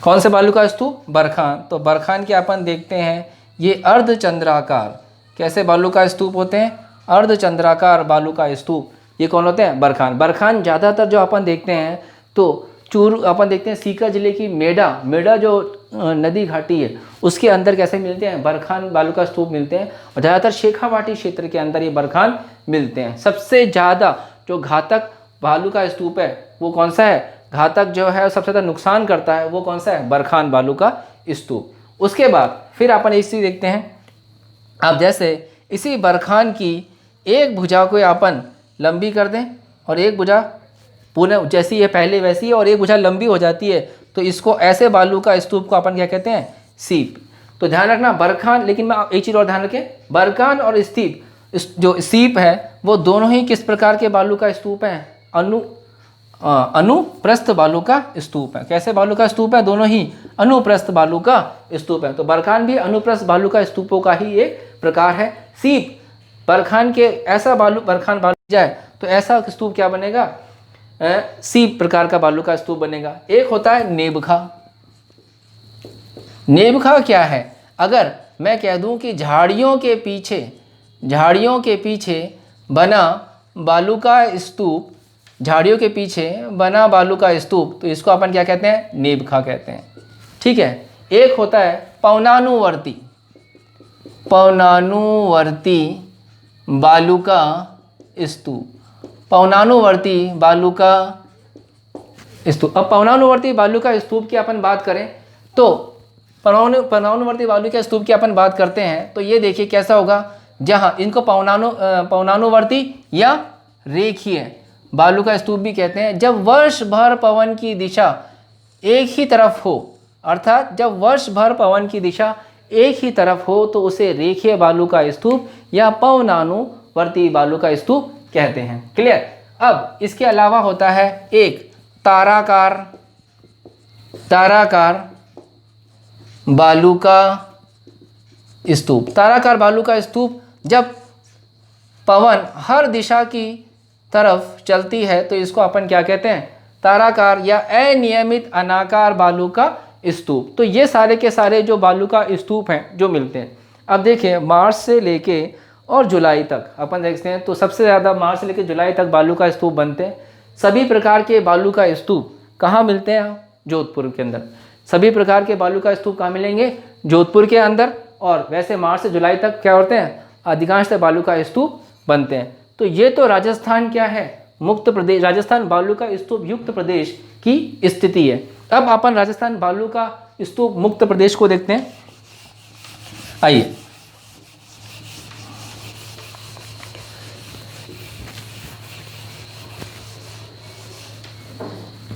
कौन से बालू का स्तूप? बरखान। तो बरखान के अपन देखते हैं ये अर्धचंद्राकार कैसे बालू का स्तूप होते हैं? अर्धचंद्राकार बालू का स्तूप। ये कौन होते हैं? बरखान। बरखान ज़्यादातर जो अपन देखते हैं तो अपन देखते हैं सीकर जिले की मेडा जो नदी घाटी है उसके अंदर कैसे मिलते हैं? बरखान बालू का स्तूप मिलते हैं। और ज़्यादातर शेखावाटी क्षेत्र के अंदर ये बरखान मिलते हैं। सबसे ज़्यादा जो घातक बालू का स्तूप है वो कौन सा है? घातक जो है सबसे ज़्यादा नुकसान करता है वो कौन सा है? बरखान बालू का स्तूप। उसके बाद फिर अपन एक चीज़ देखते हैं। अब जैसे इसी बरखान की एक भुजा को अपन लंबी कर दें और एक भुजा पुनः जैसी है पहले वैसी है और एक भुजा लंबी हो जाती है, तो इसको ऐसे बालू का स्तूप को अपन क्या कहते हैं? सीप। तो ध्यान रखना बरखान, लेकिन मैं एक चीज़ और ध्यान रखें, बरखान और स्तूप जो सीप है वो दोनों ही किस प्रकार के बालू का स्तूप हैं? अनुप्रस्थ बालू का स्तूप है। कैसे बालू का स्तूप है? दोनों ही अनुप्रस्थ बालू का स्तूप है। तो बरखान भी अनुप्रस्थ बालू का स्तूपों का ही एक प्रकार है। सीप बरखान के ऐसा बरखान बालू जाए तो ऐसा स्तूप क्या बनेगा? सीप प्रकार का बालू का स्तूप बनेगा। एक होता है नेबखा। नेबखा क्या है? अगर मैं कह दूं कि झाड़ियों के पीछे बना बालू का स्तूप, झाड़ियों के पीछे बना बालू का स्तूप, तो इसको अपन क्या कहते हैं? नेबखा कहते हैं, ठीक है। एक होता है पवनानुवर्ती बालू का स्तूप। पवनानुवर्ती बालू का स्तूप। अब पवनानुवर्ती बालू का स्तूप की अपन बात करें तो पवनानुवर्ती बालू के स्तूप की अपन बात करते हैं तो ये देखिए कैसा होगा, जहाँ इनको पवनानुवर्ती या रेखीय बालू का स्तूप भी कहते हैं। जब वर्ष भर पवन की दिशा एक ही तरफ हो, अर्थात जब वर्ष भर पवन की दिशा एक ही तरफ हो तो उसे रेखीय बालू का स्तूप या पवनानुवर्ती बालू का स्तूप कहते हैं। क्लियर? अब इसके अलावा होता है एक ताराकार बालू का स्तूप। ताराकार बालू का स्तूप जब पवन हर दिशा की तरफ चलती है तो इसको अपन क्या कहते हैं? ताराकार या अनियमित अनाकार बालू का स्तूप। तो ये सारे के सारे जो बालू का स्तूप हैं जो मिलते हैं। अब देखिए मार्च से लेके और जुलाई तक अपन देखते हैं तो सबसे ज़्यादा मार्च से लेकर जुलाई तक बालू का स्तूप बनते हैं। सभी प्रकार के बालू का स्तूप कहाँ मिलते हैं? जोधपुर के अंदर। सभी प्रकार के बालू का स्तूप कहाँ मिलेंगे? जोधपुर के अंदर। और वैसे मार्च से जुलाई तक क्या होते हैं? अधिकांशतः बालू का स्तूप बनते हैं। तो ये तो राजस्थान क्या है, मुक्त प्रदेश, राजस्थान बालू का स्तूप युक्त प्रदेश की स्थिति है। अब अपन राजस्थान बालू का स्तूप मुक्त प्रदेश को देखते हैं। आइए,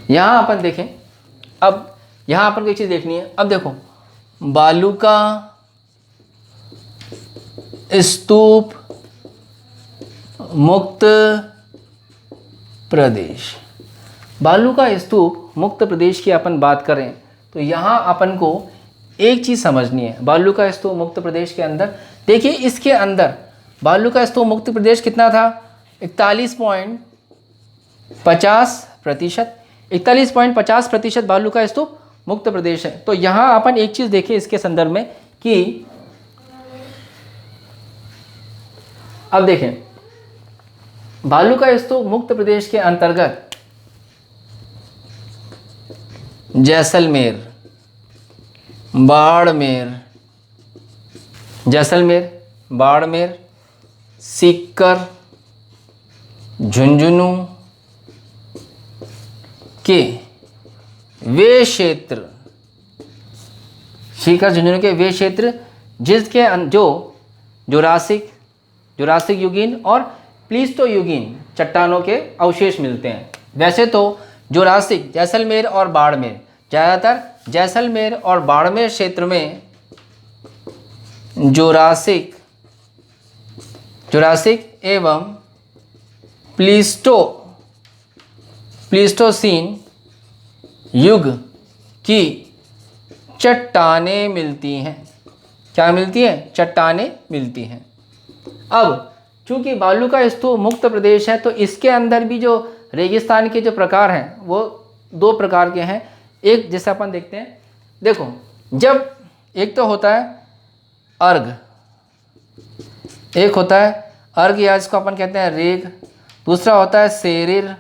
यहां अपन देखें, अब यहां अपन को एक चीज देखनी है। अब देखो, बालू का स्तूप मुक्त प्रदेश, बालू का स्तूप मुक्त प्रदेश की अपन बात करें तो यहाँ अपन को एक चीज़ समझनी है। बालू का स्तूप मुक्त प्रदेश के अंदर देखिए, इसके अंदर बालू का स्तूप मुक्त प्रदेश कितना था, 41.50%। 41.50% बालू का स्तूप मुक्त प्रदेश है। तो यहाँ अपन एक चीज़ देखें इसके संदर्भ में कि अब देखें, बालू का स्तूप मुक्त प्रदेश के अंतर्गत जैसलमेर, बाड़मेर, सीकर, झुंझुनू के वे क्षेत्र, जिसके जो जुरासिक युगीन और प्लीस्टोयुगीन चट्टानों के अवशेष मिलते हैं। वैसे तो जुरासिक, जैसलमेर और बाड़मेर, ज़्यादातर जैसलमेर और बाड़मेर क्षेत्र में जुरासिक एवं प्लीस्टोसीन युग की चट्टानें मिलती हैं। क्या मिलती हैं? चट्टानें मिलती हैं। अब चूंकि बालू का स्तूप मुक्त प्रदेश है तो इसके अंदर भी जो रेगिस्तान के जो प्रकार हैं वो दो प्रकार के हैं। एक जैसे अपन देखते हैं, देखो, जब एक तो होता है अर्घ या जिसको अपन कहते हैं रेग, दूसरा होता है सेरिर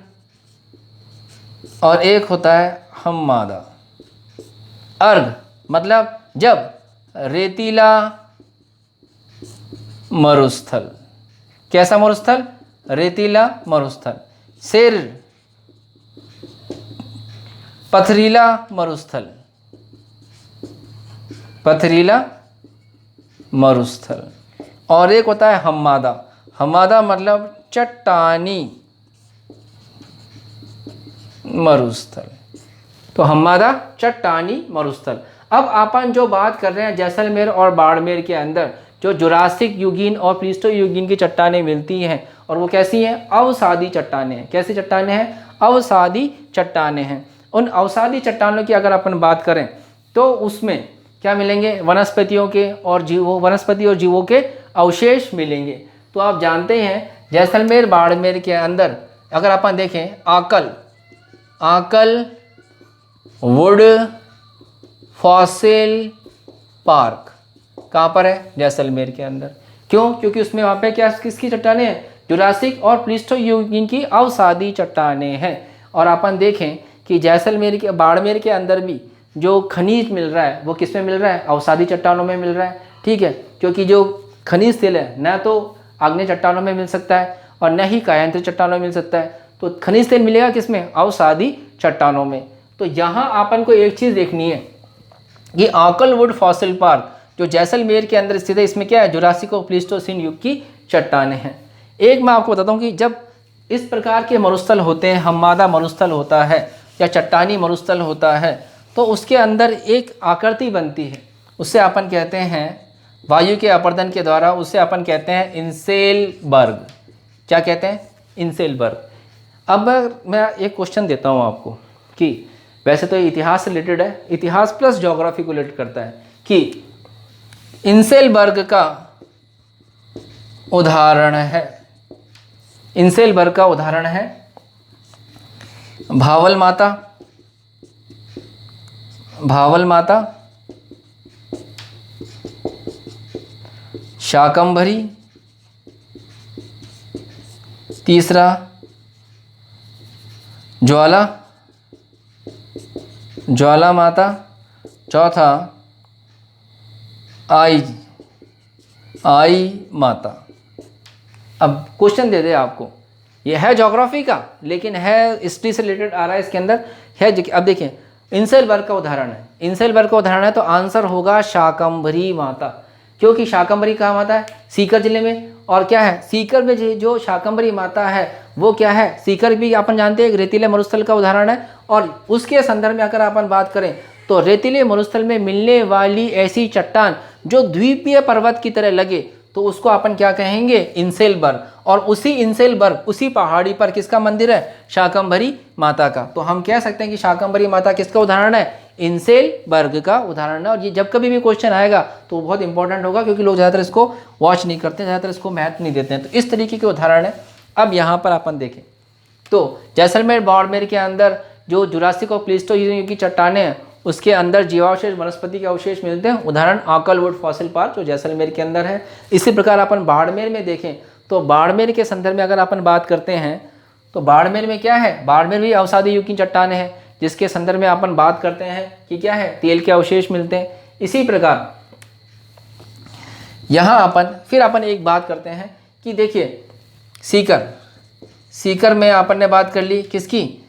और एक होता है हम्मादा। अर्घ मतलब जब रेतीला मरुस्थल, कैसा मरुस्थल? रेतीला मरुस्थल। सेर पथरीला मरुस्थल। और एक होता है हम्मादा मतलब चट्टानी मरुस्थल। तो हम्मादा चट्टानी मरुस्थल। अब अपन जो बात कर रहे हैं जैसलमेर और बाड़मेर के अंदर जो जुरासिक युगीन और प्लीस्टोयुगीन की चट्टानें मिलती हैं, और वो कैसी हैं? अवसादी चट्टानें हैं। कैसी चट्टानें हैं? अवसादी चट्टानें हैं। उन अवसादी चट्टानों की अगर अपन बात करें तो उसमें क्या मिलेंगे? वनस्पति और जीवों के अवशेष मिलेंगे। तो आप जानते हैं जैसलमेर बाड़मेर के अंदर अगर अपन देखें आकल वुड फॉसिल पार्क कहाँ पर है? जैसलमेर के अंदर। क्यों? क्योंकि उसमें वहाँ पे क्या किसकी चट्टानें हैं? जुरासिक और प्लीस्टोयुगीन की अवसादी चट्टानें हैं। और अपन देखें कि जैसलमेर के बाड़मेर के अंदर भी जो खनिज मिल रहा है वो किस में मिल रहा है? अवसादी चट्टानों में मिल रहा है। ठीक है, क्योंकि जो खनिज तेल है न तो आग्नेय चट्टानों में मिल सकता है और न ही कायांतरित चट्टानों में मिल सकता है। तो खनिज तेल मिलेगा किसमें? अवसादी चट्टानों में। तो यहाँ अपन को एक चीज़ देखनी है कि आकलवुड फॉसिल पार्क जो जैसलमेर के अंदर स्थित है, इसमें क्या है? जुरासिक और प्लीस्टोसीन युग की चट्टानें हैं। एक मैं आपको बताता हूँ कि जब इस प्रकार के मरुस्थल होते हैं, हम्मादा मरुस्थल होता है या चट्टानी मरुस्थल होता है, तो उसके अंदर एक आकृति बनती है। उससे अपन कहते हैं वायु के अपर्दन के द्वारा, उसे अपन कहते हैं इंसेलबर्ग। क्या कहते हैं? इंसेलबर्ग। अब मैं एक क्वेश्चन देता हूँ आपको कि वैसे तो इतिहास से रिलेटेड है, इतिहास प्लस ज्योग्राफी को रिलेट करता है कि इंसेलबर्ग का उदाहरण है भावल माता, शाकंभरी, तीसरा ज्वाला माता, चौथा आइज आई माता। अब क्वेश्चन दे दे आपको, ये है ज्योग्राफी का लेकिन है हिस्ट्री से रिलेटेड आ रहा है इसके अंदर है। अब देखिए इंसेलबर्ग का उदाहरण है, इंसेलबर्ग का उदाहरण है तो आंसर होगा शाकंभरी माता, क्योंकि शाकंभरी कहाँ माता है? सीकर जिले में। और क्या है सीकर में जो शाकंभरी माता है वो क्या है? सीकर भी अपन जानते हैं एक रेतीले मरुस्थल का उदाहरण है। और उसके संदर्भ में अगर अपन बात करें तो रेतीले मरुस्थल में मिलने वाली ऐसी चट्टान जो द्वीपीय पर्वत की तरह लगे तो उसको अपन क्या कहेंगे? इंसेलबर्ग। और उसी इंसेलबर्ग उसी पहाड़ी पर किसका मंदिर है? शाकंभरी माता का। तो हम कह सकते हैं कि शाकंभरी माता किसका उदाहरण है? इंसेलबर्ग का उदाहरण है। और ये जब कभी भी क्वेश्चन आएगा तो बहुत इंपॉर्टेंट होगा, क्योंकि लोग ज़्यादातर इसको वॉच नहीं करते, ज़्यादातर इसको महत्व नहीं देते हैं। तो इस तरीके के उदाहरण है। अब यहाँ पर अपन देखें तो जैसलमेर बाड़मेर के अंदर जो जुरासिक और प्लीस्टोसीन की चट्टानें हैं उसके अंदर जीवावशेष वनस्पति के अवशेष मिलते हैं। उदाहरण आकलवुड फॉसिल पार्क जो जैसलमेर के अंदर है। इसी प्रकार अपन बाड़मेर में देखें तो बाड़मेर के संदर्भ में अगर अपन बात करते हैं तो बाड़मेर में क्या है? बाड़मेर भी अवसादी युग की चट्टानें हैं जिसके संदर्भ में अपन बात करते हैं कि क्या है? तेल के अवशेष मिलते हैं। इसी प्रकार यहाँ अपन अपन एक बात करते हैं कि देखिए सीकर में अपन ने बात कर ली किसकी?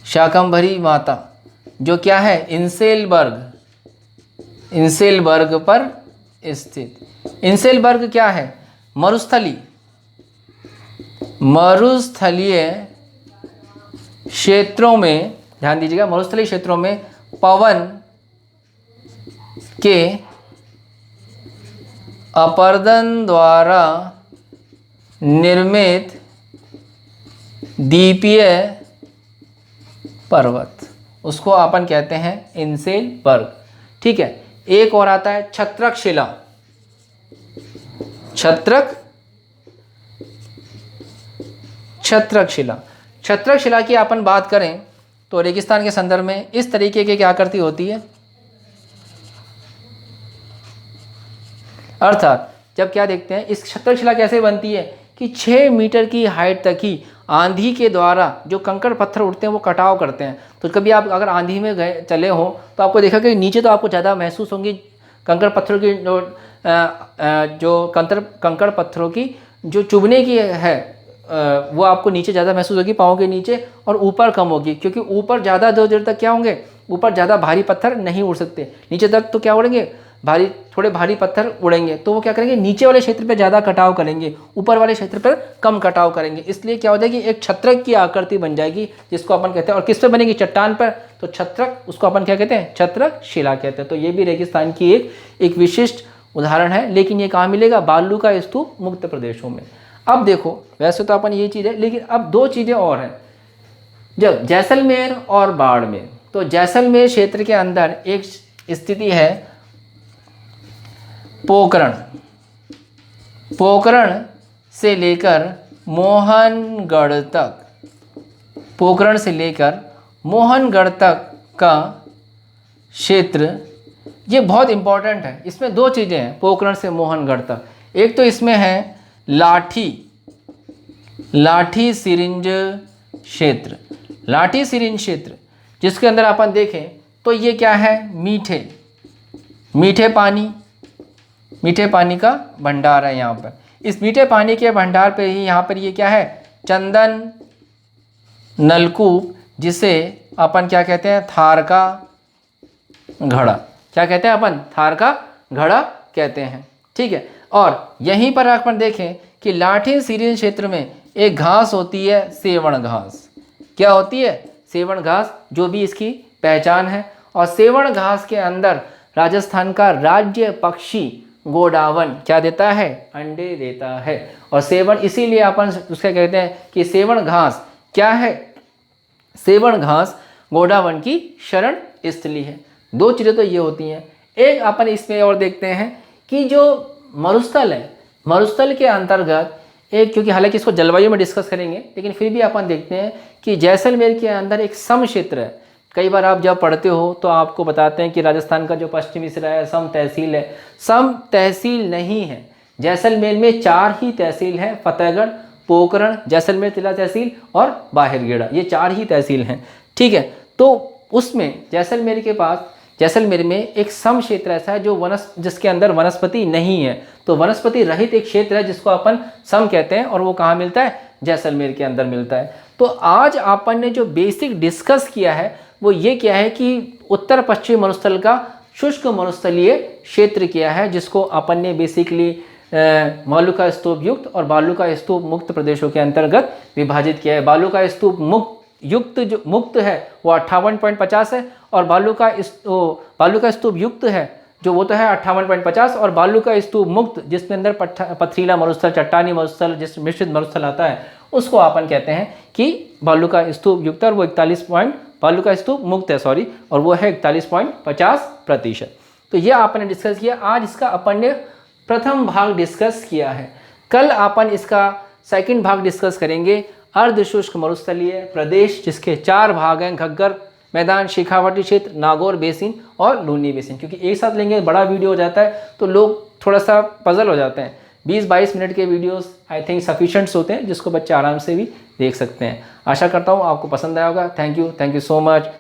शाकंभरी माता जो क्या है? इंसेलबर्ग पर स्थित। इंसेलबर्ग क्या है? मरुस्थलीय क्षेत्रों में, ध्यान दीजिएगा, मरुस्थलीय क्षेत्रों में पवन के अपर्दन द्वारा निर्मित द्वीपीय पर्वत, उसको अपन कहते हैं इंसेलबर्ग। ठीक है। एक और आता है छत्रक शिला। छत्रक शिला की अपन बात करें तो रेगिस्तान के संदर्भ में इस तरीके की क्या आकृति होती है? अर्थात जब क्या देखते हैं इस छत्रक शिला कैसे बनती है कि 6 मीटर की हाइट तक ही आंधी के द्वारा जो कंकड़ पत्थर उठते हैं वो कटाव करते हैं। तो कभी आप अगर आंधी में गए चले हो तो आपको देखा कि नीचे तो आपको ज़्यादा महसूस होंगी कंकड़ पत्थरों की जो कंकड़ पत्थरों की जो चुभने की है वो आपको नीचे ज़्यादा महसूस होगी पाँव के नीचे, और ऊपर कम होगी, क्योंकि ऊपर ज़्यादा देर तक क्या होंगे? ऊपर ज़्यादा भारी पत्थर नहीं उड़ सकते, नीचे तक तो क्या उड़ेंगे? थोड़े भारी पत्थर उड़ेंगे। तो वो क्या करेंगे? नीचे वाले क्षेत्र पे ज़्यादा कटाव करेंगे, ऊपर वाले क्षेत्र पर कम कटाव करेंगे। इसलिए क्या हो जाएगी? एक छत्रक की आकृति बन जाएगी जिसको अपन कहते हैं। और किस पे बनेगी? चट्टान पर। तो छत्रक, उसको अपन क्या कहते हैं? छत्रक शिला कहते हैं। तो ये भी रेगिस्तान की एक विशिष्ट उदाहरण है। लेकिन ये कहाँ मिलेगा? बालू का स्तूप मुक्त प्रदेशों में। अब देखो वैसे तो अपन ये चीज़ है, लेकिन अब 2 चीज़ें और हैं। जब जैसलमेर और बाड़मेर, तो जैसलमेर क्षेत्र के अंदर एक स्थिति है पोकरण से लेकर मोहनगढ़ तक का क्षेत्र, ये बहुत इंपॉर्टेंट है। इसमें 2 चीज़ें हैं पोकरण से मोहनगढ़ तक। एक तो इसमें है लाठी सिरिंज क्षेत्र, जिसके अंदर अपन देखें तो ये क्या है? मीठे पानी का भंडार है यहाँ पर। इस मीठे पानी के भंडार पे ही यहाँ पर ये क्या है? चंदन नलकूप, जिसे अपन क्या कहते हैं? थार का घड़ा। क्या कहते हैं अपन? थार का घड़ा कहते हैं। ठीक है। और यहीं पर अपन देखें कि लाठी सिरिंज क्षेत्र में एक घास होती है, सेवण घास। क्या होती है? सेवण घास, जो भी इसकी पहचान है। और सेवण घास के अंदर राजस्थान का राज्य पक्षी गोडावन क्या देता है? अंडे देता है। और सेवण, इसीलिए अपन उसका कहते हैं कि सेवण घास क्या है? सेवण घास गोडावन की शरण स्थली है। 2 चीज़ें तो ये होती हैं। एक अपन इसमें और देखते हैं कि जो मरुस्थल है, मरुस्थल के अंतर्गत एक, क्योंकि हालांकि इसको जलवायु में डिस्कस करेंगे, लेकिन फिर भी अपन देखते हैं कि जैसलमेर के अंदर एक सम क्षेत्र है। कई बार आप जब पढ़ते हो तो आपको बताते हैं कि राजस्थान का जो पश्चिमी सिरा है सम तहसील है। सम तहसील नहीं है। जैसलमेर में 4 ही तहसील है, फतेहगढ़, पोकरण, जैसलमेर तिला तहसील और बाहिरगेड़ा, ये 4 ही तहसील हैं। ठीक है। तो उसमें जैसलमेर के पास जैसलमेर में एक सम क्षेत्र ऐसा है जो जिसके अंदर वनस्पति नहीं है, तो वनस्पति रहित एक क्षेत्र है जिसको अपन सम कहते हैं, और वो कहाँ मिलता है? जैसलमेर के अंदर मिलता है। तो आज अपन ने जो बेसिक डिस्कस किया है वो ये किया है कि उत्तर पश्चिम मरुस्थल का शुष्क मरुस्थलीय क्षेत्र किया है, जिसको अपन ने बेसिकली बालू स्तूप युक्त और बालू का स्तूप मुक्त प्रदेशों के अंतर्गत विभाजित किया है। बालू का स्तूप युक्त जो मुक्त है वो 58.50 है, और बालू का स्तूप युक्त है जो वो तो है 58.50, और बालू का स्तूप मुक्त जिसके अंदर पथरीला मरुस्थल, चट्टानी मरुस्थल, जिस मिश्रित मरुस्थल आता है उसको अपन कहते हैं कि बालू का स्तूप युक्त, और वो बालू का स्तूप मुक्त है सॉरी, और वो है 41.50%। तो ये आपने डिस्कस किया। आज इसका अपन ने प्रथम भाग डिस्कस किया है। कल अपन इसका सेकंड भाग डिस्कस करेंगे, अर्धशुष्क मरुस्थलीय प्रदेश, जिसके 4 भाग हैं: घग्गर मैदान, शेखावाटी क्षेत्र, नागौर बेसिन और लूनी बेसिन। क्योंकि एक साथ लेंगे बड़ा वीडियो हो जाता है तो लोग थोड़ा सा पजल हो जाते हैं। 20-22 मिनट के वीडियोस आई थिंक सफिशिएंट्स होते हैं, जिसको बच्चे आराम से भी देख सकते हैं। आशा करता हूँ आपको पसंद आया होगा। Thank you so much.